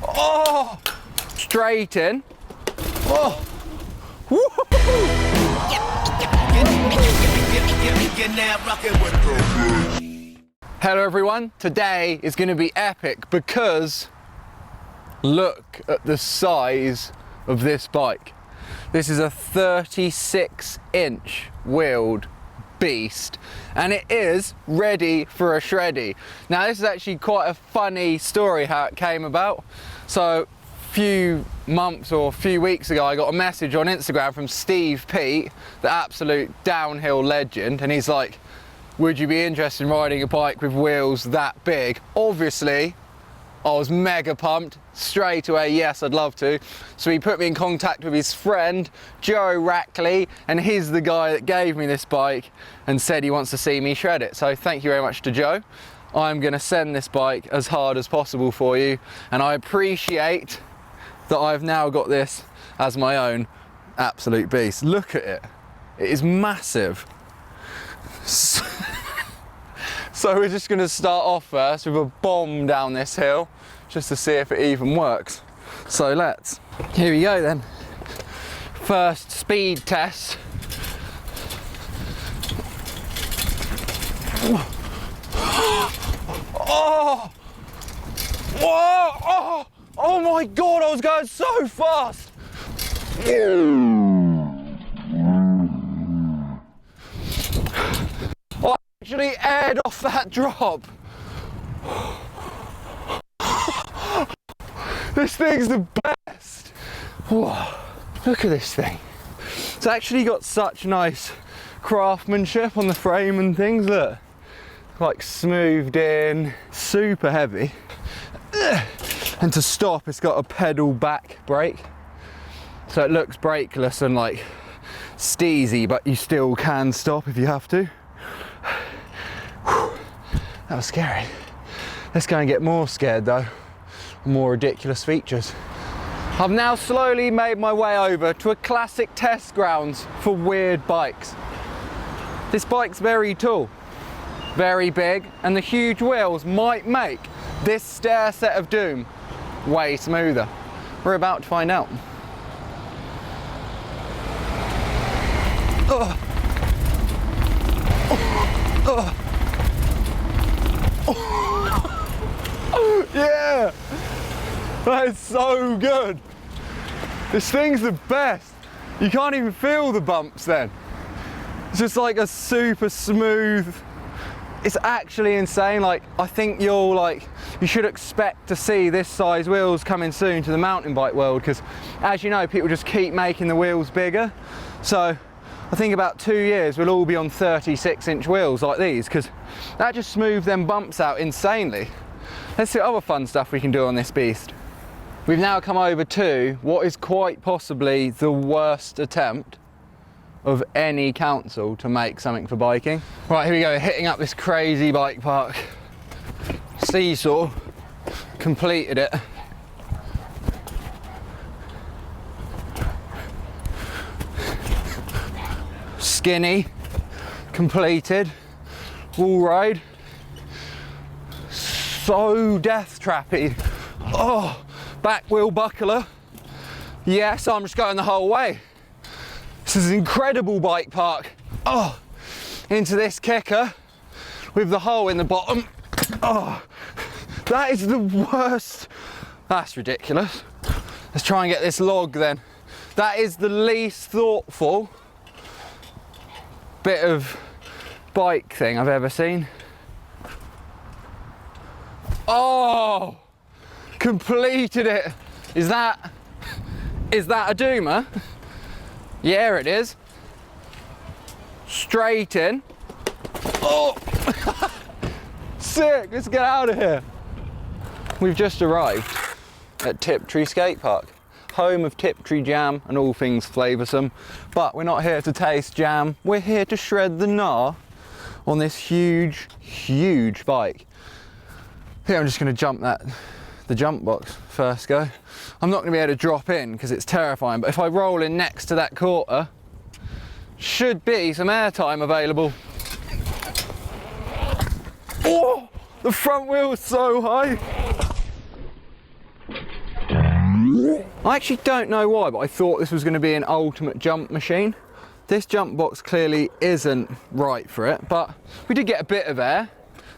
Oh! Straight in. Oh! Hello everyone, today is going to be epic because look at the size of this bike. This is a 36-inch wheeled beast and it is ready for a shreddy. Now this is actually quite a funny story how it came about. So a few months or a few weeks ago I got a message on Instagram from Peat, the absolute downhill legend, and he's like, would you be interested in riding a bike with wheels that big? Obviously I was mega pumped, straight away, yes, I'd love to. So he put me in contact with his friend, Joe Rackley, and he's the guy that gave me this bike and said he wants to see me shred it. So thank you very much to Joe. I'm gonna send this bike as hard as possible for you, and I appreciate that I've now got this as my own absolute beast. Look at it, it is massive. So we're just going to start off first with a bomb down this hill just to see if it even works. So let's. Here we go then. First speed test. Oh! Whoa! Oh! Oh my god, I was going so fast! Actually aired off that drop. This thing's the best. Whoa, look at this thing. It's actually got such nice craftsmanship on the frame and things. Look, like smoothed in, super heavy. And to stop, it's got a pedal back brake, so it looks brakeless and like steezy, but you still can stop if you have to. That was scary. Let's go and get more scared though. More ridiculous features. I've now slowly made my way over to a classic test grounds for weird bikes. This bike's very tall, very big, and the huge wheels might make this stair set of doom way smoother. We're about to find out. Oh. Oh. Oh. Oh, yeah, that is so good. This thing's the best. You can't even feel the bumps then. It's just like a super smooth. It's actually insane. Like, I think you should expect to see this size wheels coming soon to the mountain bike world, because as you know, people just keep making the wheels bigger. So I think about 2 years we'll all be on 36-inch wheels like these, because that just smooths them bumps out insanely. Let's see what other fun stuff we can do on this beast. We've now come over to what is quite possibly the worst attempt of any council to make something for biking. Right, here we go, hitting up this crazy bike park. Seesaw, completed it. Skinny, completed. Wall ride, so death trappy. Oh, back wheel buckler. Yes, I'm just going the whole way. This is an incredible bike park. Oh, into this kicker with the hole in the bottom. Oh, that is the worst. That's ridiculous. Let's try and get this log then. That is the least thoughtful bit of bike thing I've ever seen. Oh, completed it. Is that a doomer? Yeah, it is. Straight in. Oh, sick, let's get out of here. We've just arrived at Tiptree skate park, home of Tiptree jam and all things flavoursome. But we're not here to taste jam, we're here to shred the gnar on this huge, huge bike. I think I'm just going to jump the jump box first go. I'm not going to be able to drop in because it's terrifying, but if I roll in next to that quarter, should be some airtime available. Oh, the front wheel's so high. I actually don't know why, but I thought this was going to be an ultimate jump machine. This jump box clearly isn't right for it, but we did get a bit of air.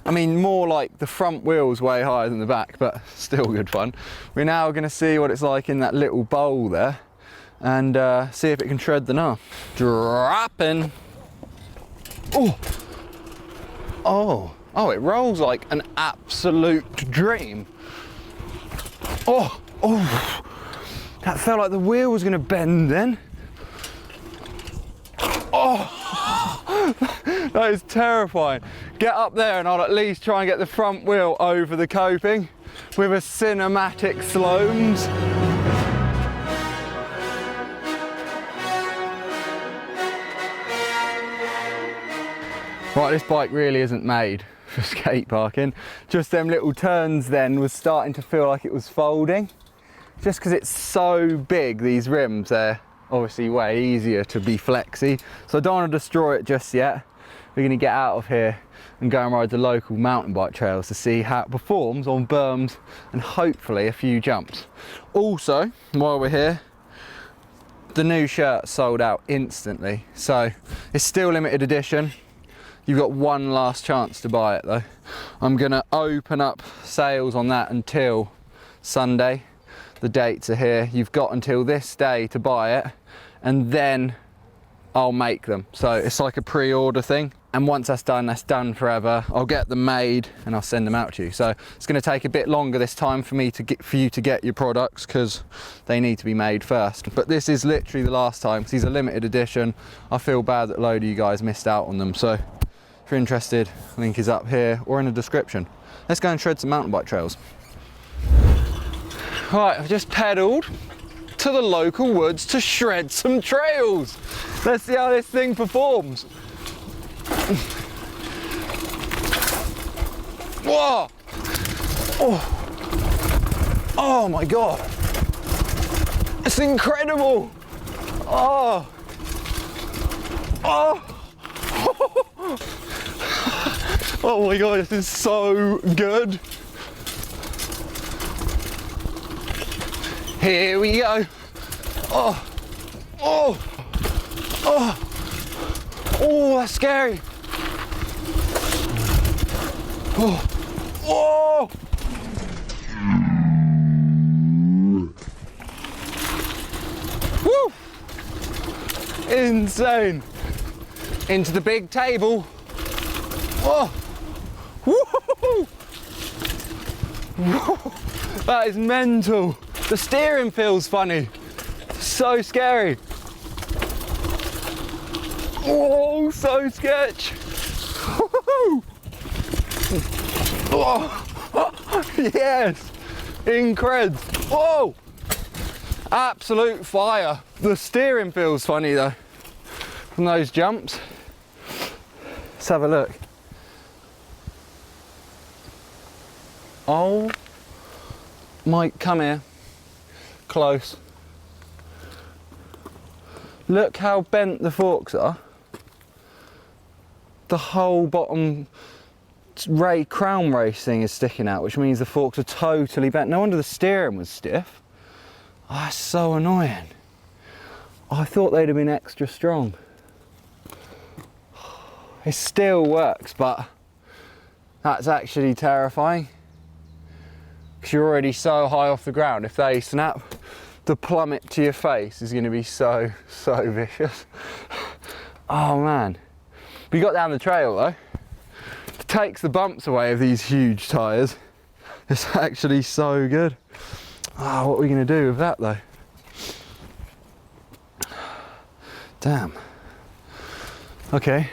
I mean, more like the front wheel's way higher than the back, but still good fun. We're now going to see what it's like in that little bowl there and see if it can tread the knob. Dropping. Oh. Oh. Oh, it rolls like an absolute dream. Oh. Oh. That felt like the wheel was going to bend then. Oh. That is terrifying. Get up there and I'll at least try and get the front wheel over the coping with a cinematic Sloans. Right, this bike really isn't made for skate parking. Just them little turns then was starting to feel like it was folding. Just because it's so big, these rims, they're obviously way easier to be flexy. So I don't want to destroy it just yet. We're going to get out of here and go and ride the local mountain bike trails to see how it performs on berms and hopefully a few jumps. Also, while we're here, the new shirt sold out instantly. So it's still limited edition. You've got one last chance to buy it though. I'm going to open up sales on that until Sunday. The dates are here. You've got until this day to buy it and then I'll make them. So it's like a pre-order thing. And once that's done forever. I'll get them made and I'll send them out to you. So it's going to take a bit longer this time for you to get your products because they need to be made first. But this is literally the last time because these are limited edition. I feel bad that a load of you guys missed out on them. So if you're interested, link is up here or in the description. Let's go and shred some mountain bike trails. Right, I've just pedalled to the local woods to shred some trails. Let's see how this thing performs. Whoa! Oh. Oh my God! It's incredible! Oh! Oh! Oh my God, this is so good! Here we go! Oh! Oh! Oh! Oh, that's scary! Oh! Oh! Woo! Insane! Into the big table! Oh! Woo! Woo! That is mental! The steering feels funny! So scary! Oh, so sketch! Oh, yes! Incredible! Whoa! Absolute fire! The steering feels funny though from those jumps. Let's have a look. Oh, Mike, come here. Close. Look how bent the forks are. The whole bottom crown race thing is sticking out, which means the forks are totally bent. No wonder the steering was stiff. Oh, that's so annoying. I thought they'd have been extra strong. It still works, but that's actually terrifying. Because you're already so high off the ground. If they snap, the plummet to your face is going to be so vicious. Oh man. We got down the trail though. It takes the bumps away of these huge tyres. It's actually so good. Oh, what are we going to do with that though? Damn. Okay.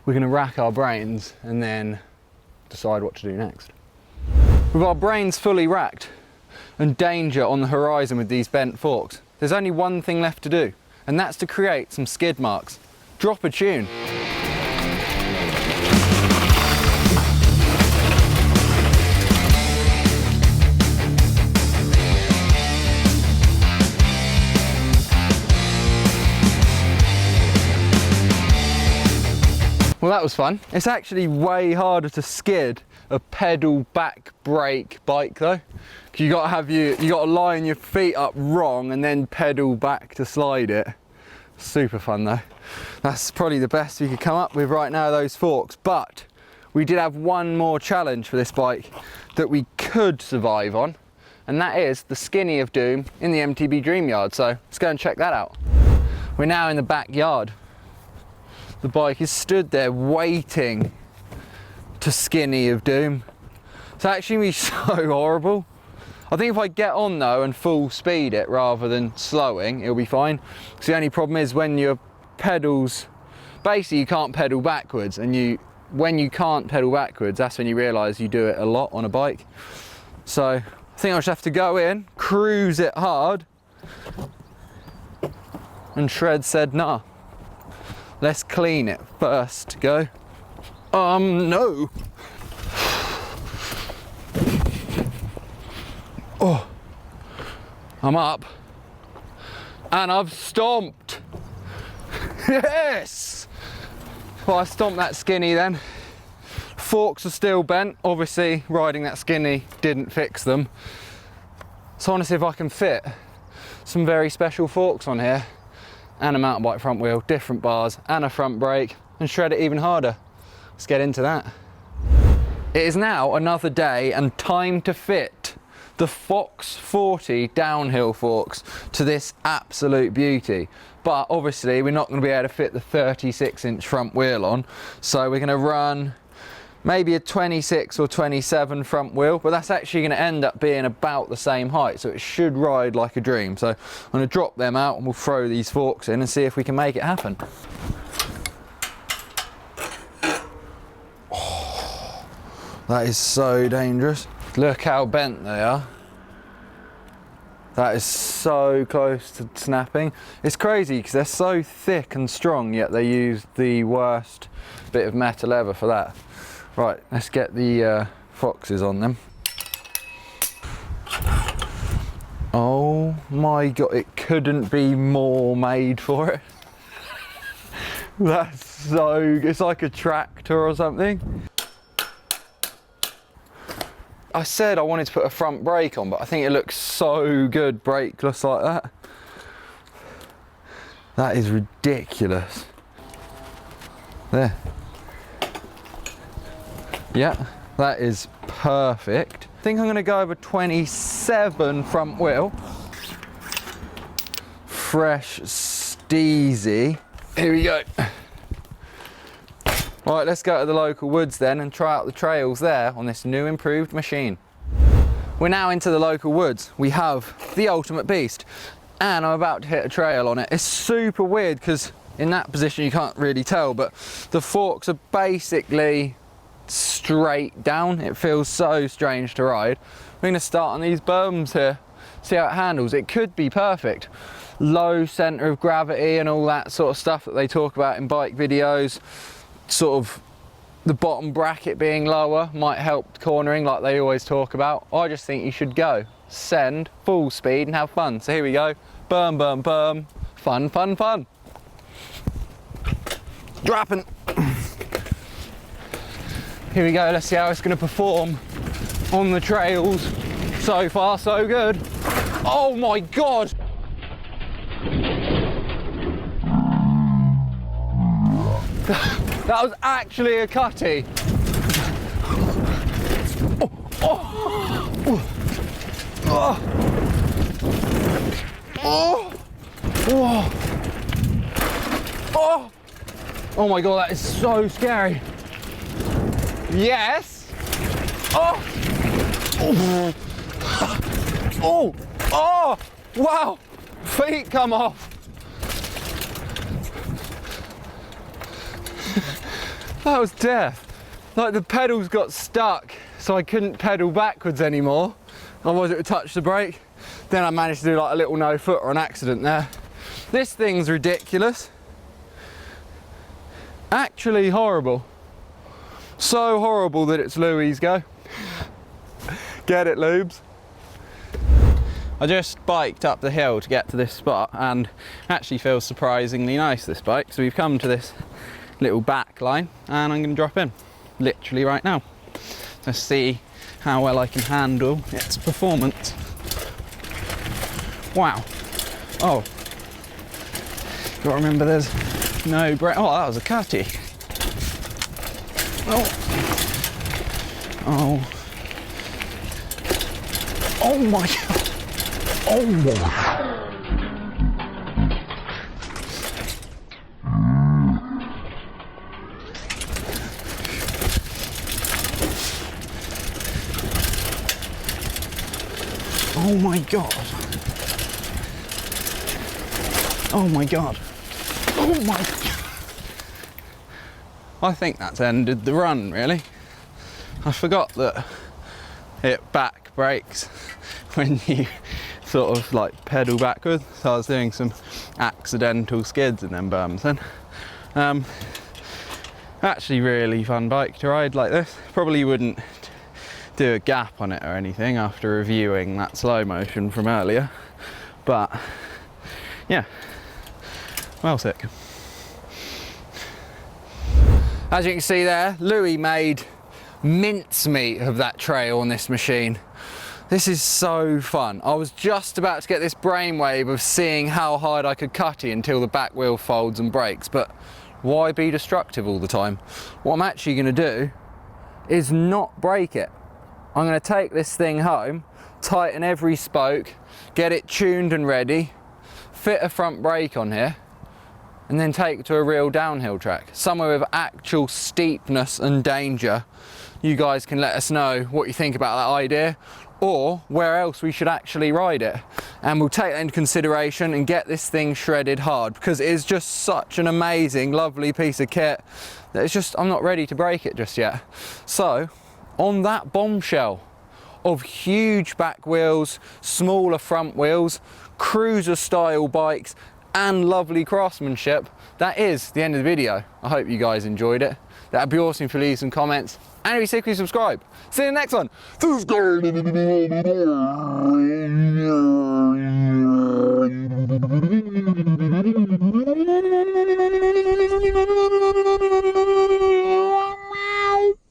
We're going to rack our brains and then decide what to do next. With our brains fully racked and danger on the horizon with these bent forks, there's only one thing left to do, and that's to create some skid marks. Drop a tune. Well, that was fun. It's actually way harder to skid a pedal back brake bike though. You got to line your feet up wrong and then pedal back to slide it. Super fun though. That's probably the best we could come up with right now, those forks. But we did have one more challenge for this bike that we could survive on, and that is the Skinny of Doom in the MTB Dream Yard. So let's go and check that out. We're now in the backyard. The bike is stood there waiting to Skinny of Doom. It's actually be so horrible. I think if I get on though and full speed it rather than slowing, it'll be fine. Because the only problem is when your pedals, basically you can't pedal backwards, and when you can't pedal backwards, that's when you realise you do it a lot on a bike. So I think I'll just have to go in, cruise it hard, and Shred said nah. Let's clean it first, go. No. Oh, I'm up and I've stomped. Yes! Well, I stomped that Skinny then. Forks are still bent. Obviously, riding that Skinny didn't fix them. So I want to see if I can fit some very special forks on here, and a mountain bike front wheel, different bars, and a front brake, and shred it even harder. Let's get into that. It is now another day and time to fit the Fox 40 downhill forks to this absolute beauty. But obviously we're not going to be able to fit the 36-inch front wheel on, so we're going to run maybe a 26 or 27 front wheel, but that's actually going to end up being about the same height, so it should ride like a dream. So I'm going to drop them out and we'll throw these forks in and see if we can make it happen. Oh, that is so dangerous. Look how bent they are. That is so close to snapping. It's crazy because they're so thick and strong, yet they use the worst bit of metal ever for that. Right, let's get the foxes on them. Oh my God, it couldn't be more made for it. That's so, it's like a tractor or something. I said I wanted to put a front brake on, but I think it looks so good brakeless like that. That is ridiculous. There. Yeah, that is perfect. I think I'm gonna go over 27 front wheel. Fresh steezy. Here we go. Right, let's go to the local woods then and try out the trails there on this new improved machine. We're now into the local woods. We have the ultimate beast, and I'm about to hit a trail on it. It's super weird because in that position you can't really tell, but the forks are basically straight down. It feels so strange to ride. We're gonna start on these berms here, see how it handles. It could be perfect. Low center of gravity and all that sort of stuff that they talk about in bike videos. Sort of the bottom bracket being lower might help cornering like they always talk about. I just think you should go, send, full speed and have fun. So here we go, berm, berm, berm, fun, fun, fun. Dropping. Here we go, let's see how it's going to perform on the trails. So far, so good. Oh my God! That was actually a cutty. Oh, oh, oh, oh, oh, oh. Oh my God, that is so scary. Yes. Oh. Oh. Oh. Oh. Wow. Feet come off. That was death. Like the pedals got stuck, so I couldn't pedal backwards anymore. Otherwise it would touch the brake. Then I managed to do like a little no footer on accident there. This thing's ridiculous. Actually horrible. So horrible that it's Louis' go. Get it, Lubes? I just biked up the hill to get to this spot and actually feels surprisingly nice, this bike. So we've come to this little back line and I'm going to drop in literally right now. to see how well I can handle its performance. Wow. Oh. Gotta remember there's no brake. Oh, that was a cutty. Oh. Oh. Oh my God. Oh my. Oh my God. Oh my God. Oh my God. I think that's ended the run, really. I forgot that it back brakes when you sort of like pedal backwards. So I was doing some accidental skids in them berms then. Actually really fun bike to ride like this. Probably wouldn't do a gap on it or anything after reviewing that slow motion from earlier, but yeah, well sick. As you can see there, Louis made mincemeat of that trail on this machine. This is so fun. I was just about to get this brainwave of seeing how hard I could cutty until the back wheel folds and breaks, but why be destructive all the time? What I'm actually going to do is not break it. I'm going to take this thing home, tighten every spoke, get it tuned and ready, fit a front brake on here, and then take it to a real downhill track, somewhere with actual steepness and danger. You guys can let us know what you think about that idea, or where else we should actually ride it. And we'll take that into consideration and get this thing shredded hard, because it is just such an amazing, lovely piece of kit that it's just, I'm not ready to break it just yet. So, on that bombshell of huge back wheels, smaller front wheels, cruiser style bikes, and lovely craftsmanship, that is the end of the video. I hope you guys enjoyed it. That'd be awesome if you leave some comments, and if you simply subscribe. See you in the next one. Subscribe.